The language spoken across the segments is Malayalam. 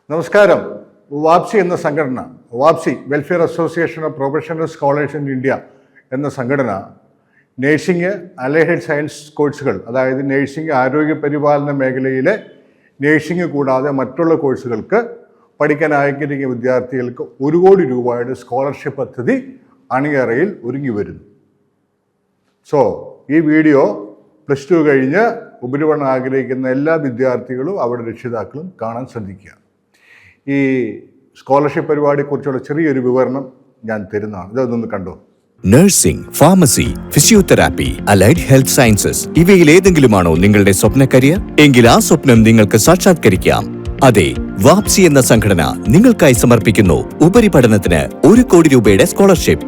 നമസ്കാരം. വാപ്സി എന്ന സംഘടന, വാപ്സി welfare association of professional scholars in India എന്ന സംഘടന നേഴ്സിംഗ്, അലൈഡ് സയൻസ് കോഴ്സുകൾ, അതായത് നേഴ്സിംഗ്, ആരോഗ്യ പരിപാലന മേഖലയിലെ നേഴ്സിംഗ് കൂടാതെ മറ്റുള്ള കോഴ്സുകൾക്ക് പഠിക്കാൻ ആഗ്രഹിക്കുന്ന വിദ്യാർത്ഥികൾക്ക് 1 കോടി രൂപയുടെ സ്കോളർഷിപ്പ് പദ്ധതി അണിയറയിൽ ഒരുങ്ങി വരുന്നു. സോ ഈ വീഡിയോ +2 കഴിഞ്ഞ് ഉപരിപഠനം ആഗ്രഹിക്കുന്ന എല്ലാ വിദ്യാർത്ഥികളും അവരുടെ രക്ഷിതാക്കളും കാണാൻ ശ്രദ്ധിക്കുക. ഈ സ്കോളർഷിപ്പ് പരിപാടിയെക്കുറിച്ചുള്ള ചെറിയൊരു വിവരണം ഞാൻ തരുന്നതാണ്. ഇതൊന്ന് കണ്ടോ. Nursing, pharmacy, physiotherapy, allied health sciences ഇവയിൽ ഏതെങ്കിലുമാണോ നിങ്ങളുടെ സ്വപ്ന കരിയർ? എങ്കിൽ ആ സ്വപ്നം നിങ്ങൾക്ക് സാക്ഷാത്കരിക്കാം. അതെ, വാപ്സി എന്ന സംഘടന നിങ്ങൾക്കായി സമർപ്പിക്കുന്നു ഉപരിപഠനത്തിന് 1 കോടി രൂപയുടെ സ്കോളർഷിപ്പ്.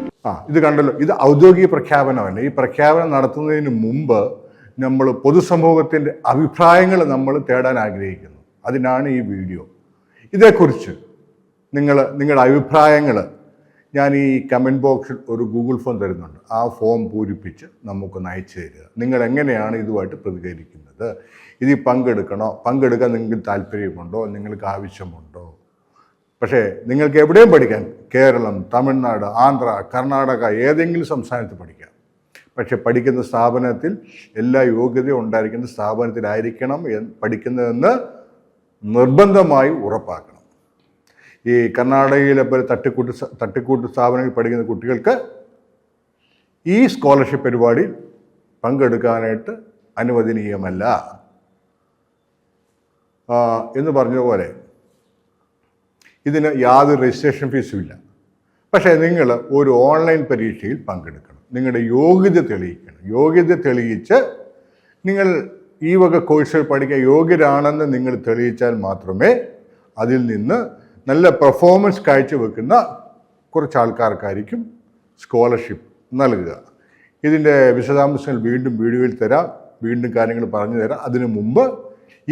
ഇത് കണ്ടല്ലോ, ഇത് ഔദ്യോഗിക പ്രഖ്യാപനമല്ല. ഈ പ്രഖ്യാപനം നടത്തുന്നതിന് മുമ്പ് നമ്മൾ പൊതുസമൂഹത്തിൻ്റെ അഭിപ്രായങ്ങൾ നമ്മൾ തേടാൻ ആഗ്രഹിക്കുന്നു. അതിനാണ് ഈ വീഡിയോ. ഇതേക്കുറിച്ച് നിങ്ങളുടെ അഭിപ്രായങ്ങൾ ഞാൻ ഈ കമൻറ്റ് ബോക്സിൽ ഒരു ഗൂഗിൾ ഫോം തരുന്നുണ്ട്. ആ ഫോം പൂരിപ്പിച്ച് നമുക്കൊന്ന് അയച്ചു തരിക. നിങ്ങൾ എങ്ങനെയാണ് ഇതുമായിട്ട് പ്രതികരിക്കുന്നത്? ഇതിൽ പങ്കെടുക്കാൻ നിങ്ങൾക്ക് താല്പര്യമുണ്ടോ? നിങ്ങൾക്ക് ആവശ്യമുണ്ടോ? പക്ഷേ നിങ്ങൾക്ക് എവിടെയും പഠിക്കാൻ, കേരളം, തമിഴ്നാട്, ആന്ധ്ര, കർണാടക, ഏതെങ്കിലും സംസ്ഥാനത്ത് പഠിക്കാം. പക്ഷെ പഠിക്കുന്ന സ്ഥാപനത്തിൽ എല്ലാ യോഗ്യതയും ഉണ്ടായിരിക്കുന്ന സ്ഥാപനത്തിലായിരിക്കണം പഠിക്കുന്നതെന്ന് നിർബന്ധമായി ഉറപ്പാക്കണം. ഈ കർണാടകയിലെ പോലെ തട്ടിക്കൂട്ട് സ്ഥാപനങ്ങളിൽ പഠിക്കുന്ന കുട്ടികൾക്ക് ഈ സ്കോളർഷിപ്പ് പരിപാടിയിൽ പങ്കെടുക്കാനായിട്ട് അനുവദനീയമല്ല എന്ന് പറഞ്ഞതുപോലെ ഇതിന് യാതൊരു രജിസ്ട്രേഷൻ ഫീസും ഇല്ല. പക്ഷേ നിങ്ങൾ ഒരു ഓൺലൈൻ പരീക്ഷയിൽ പങ്കെടുക്കണം. നിങ്ങളുടെ യോഗ്യത തെളിയിക്കണം. യോഗ്യത തെളിയിച്ച് നിങ്ങൾ ഈ വക കോഴ്സുകൾ പഠിക്കാൻ യോഗ്യരാണെന്ന് നിങ്ങൾ തെളിയിച്ചാൽ മാത്രമേ അതിൽ നിന്ന് നല്ല പെർഫോമൻസ് കാഴ്ചവെക്കുന്ന കുറച്ച് ആൾക്കാർക്കായിരിക്കും സ്കോളർഷിപ്പ് നൽകുക. ഇതിൻ്റെ വിശദാംശങ്ങൾ വീണ്ടും വീഡിയോയിൽ തരാം, വീണ്ടും കാര്യങ്ങൾ പറഞ്ഞു തരാം. അതിനു മുമ്പ്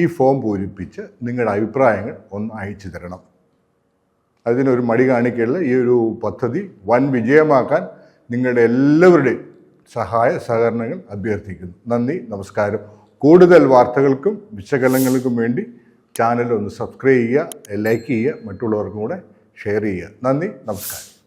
ഈ ഫോം പൂരിപ്പിച്ച് നിങ്ങളുടെ അഭിപ്രായങ്ങൾ ഒന്ന് അയച്ചു തരണം. അതിനൊരു മടി കാണിക്കല്ല. ഈ ഒരു പദ്ധതി വൻ വിജയമാക്കാൻ നിങ്ങളുടെ എല്ലാവരുടെയും സഹകരണങ്ങൾ അഭ്യർത്ഥിക്കുന്നു. നന്ദി, നമസ്കാരം. കൂടുതൽ വാർത്തകൾക്കും വിശകലനങ്ങൾക്കും വേണ്ടി ചാനൽ ഒന്ന് സബ്സ്ക്രൈബ് ചെയ്യുക, ലൈക്ക് ചെയ്യുക, മറ്റുള്ളവർക്കും കൂടെ ഷെയർ ചെയ്യുക. നന്ദി, നമസ്കാരം.